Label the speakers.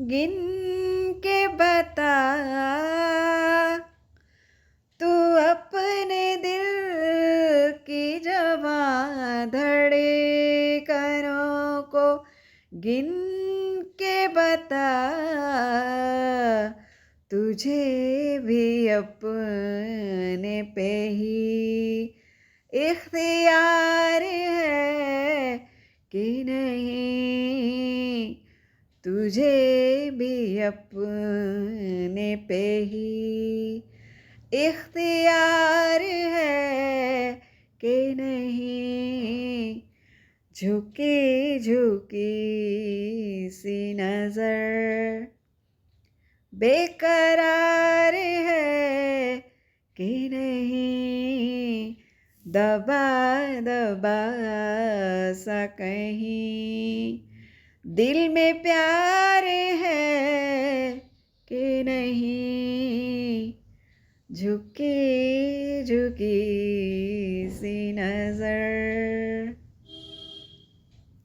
Speaker 1: गिन के बता तू अपने दिल की जवां धड़कनों को गिन के बता तुझे भी अपने पे ही इख्तियार है कि नहीं तुझे भी अपने पे ही इख्तियार है कि नहीं झुकी झुकी सी नजर बेकरार है कि नहीं दबा दबा सा कहीं दिल में प्यार है कि नहीं झुकी झुकी सी नजर